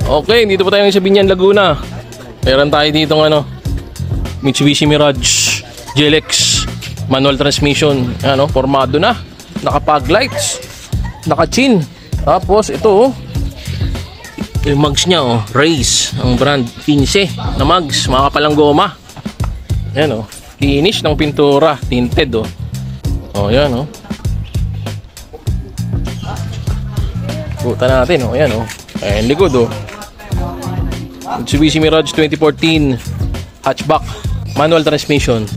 Okay, dito pa tayo sa Binyan, Laguna. Meron tayo dito ng ano, Mitsubishi Mirage GLX manual transmission. Ano, formado na. Naka-fog lights, naka-chin. Tapos ito yung mugs niya Race, ang brand 15 na mugs, mga kapalang goma. Yan finish ng pintura, tinted yan buta natin yan ayan likod Mitsubishi Mirage 2014 hatchback manual transmission.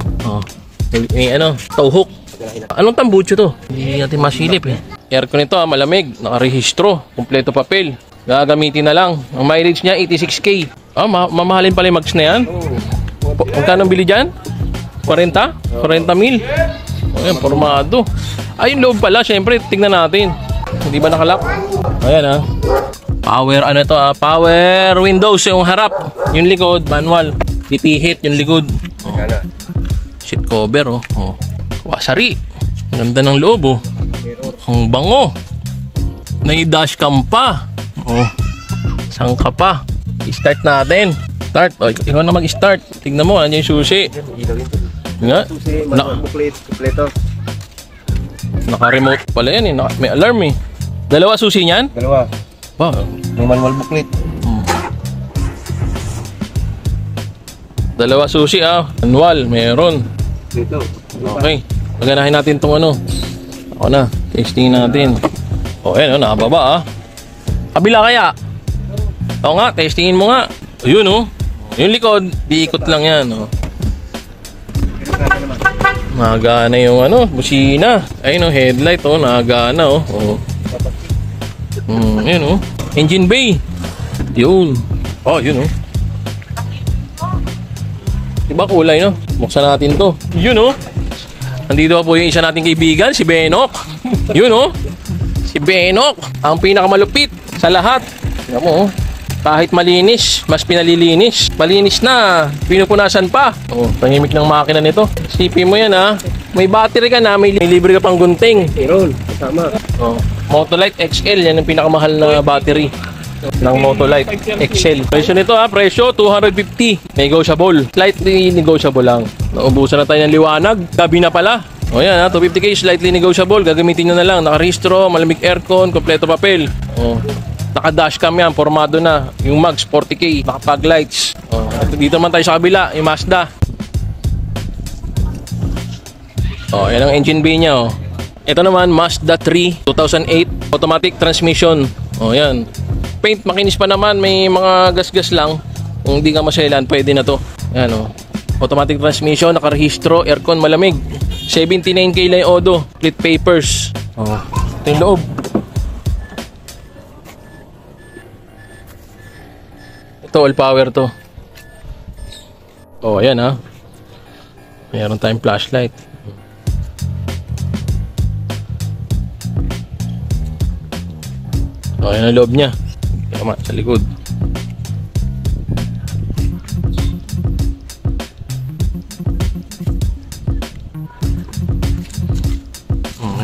May tow hook. Anong tambucho to? Hindi natin masilip Aircon nito malamig, nakarehistro, kumpleto papel. Gagamitin na lang. Ang mileage niya 86k. Mamahalin pala yung mags na yan. Magkano bili dyan? 40? 40 mil. Ayan, formado. Yung loob pala, syempre tignan natin. Hindi ba nakalak? Ayan power power windows yung harap. Yung likod manual. Dipihit yung likod. Seat cover wasari. Ganda ng loob ang bango. Nai-dashcam pa. Saan ka pa? I-start natin. Start. Ikaw na mag-start. Tignan mo, ano yung susi. Nga. Naka-remote pala yan may alarm Dalawa susi niyan? Dalawa. May manual booklet. Dalawa susi manual, meron. Dito. Okay. Paganahin natin tong Ako na. Testing natin. Ayan nakababa Kabila kaya? Oo nga, testingin mo nga. Ayun yung likod, diikot lang yan Nagana yung busina. Ayun headlight nagana Ayun engine bay. Yun. Yun Diba kulay Buksan natin to. Yun Nandito po yung isa nating kaibigan, si Benok. Yun si Benok, ang pinakamalupit sa lahat. Tingnan mo kahit malinis, mas pinalilinis. Malinis na, pinupunasan pa. Tahimik ng makina nito. Isipin mo yan may battery ka na, may libre ka pang gunting. Meron, kasama. Motolite XL, yan ang pinakamahal na battery ng Motolite XL. Presyo nito presyo 250. Negotiable, slightly negotiable lang. Naubusan na tayo ng liwanag, gabi na pala. Yan 250k, slightly negotiable. Gagamitin nyo na lang, naka-restro, malamig aircon, kompleto papel. Naka-dashcam yan, formado na. Yung mags 40k, naka-fog lights. Dito naman tayo sa kabila, yung Mazda. Yan ang engine bay nya Ito naman Mazda 3 2008 automatic transmission. Yan. Paint makinis pa naman, may mga gas-gas lang. Kung hindi ka maselan, pwede na to. Yan automatic transmission, nakarehistro, aircon malamig. 79k lang yung odo, split papers. Ito yung loob. Ito all power to. Ayan mayroon tayong flashlight. Yan ang loob niya. Tama, sa likod.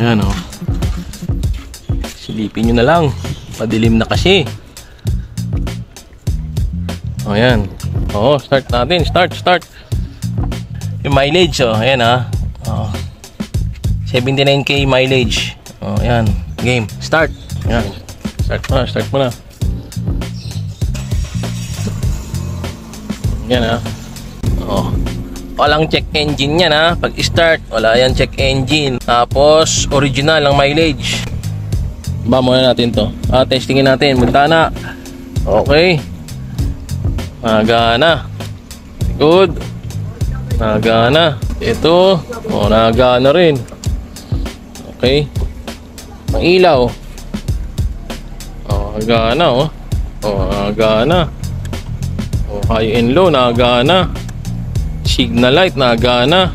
Ayan silipin nyo na lang. Madilim na kasi. Ayan. Start natin. Start. Yung mileage ayan 79k mileage. Ayan. Game. Start. Ayan. Start mo na. Yan walang check engine yan pag start wala yan check engine. Tapos original ang mileage. Muna natin to testingin natin. Buntana. Okay, nagana. Good. Nagana. Ito nagana rin. Okay, ang ilaw nagana nagana. High and low nagana. Signal light nagana.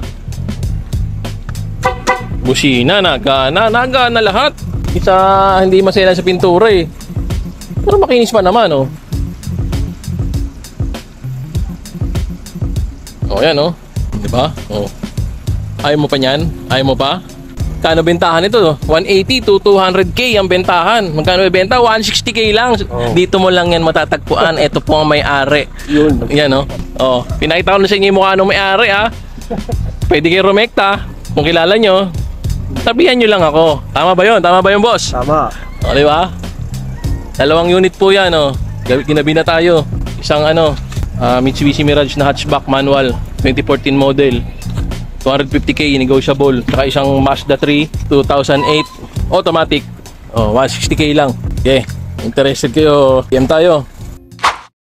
Busina nagana. Nagana lahat. Isa hindi masela sa pintura pero makinis pa naman yan di ba? Ayaw mo pa niyan? Ayaw mo pa? Magkano bentahan ito? 180 to 200k ang bentahan. Magkano benta? 160k lang. Dito mo lang yan matatagpuan. Ito po ang may-ari. Yun. Yan, no? Oh, pinakita ko na sa inyo yung mukha ng may-ari, ha? Pwede kayo rumekta. Kung kilala nyo, sabihan nyo lang ako. Tama ba yun? Tama ba yun, boss? Tama. O, di ba? 2 unit po yan, oh. Ginabi na tayo. Isang Mitsubishi Mirage na hatchback manual, 2014 model. 250k negotiable. Saka isang Mazda 3, 2008 automatic. Oh, 160k lang. Okay. Interested kayo, PM tayo.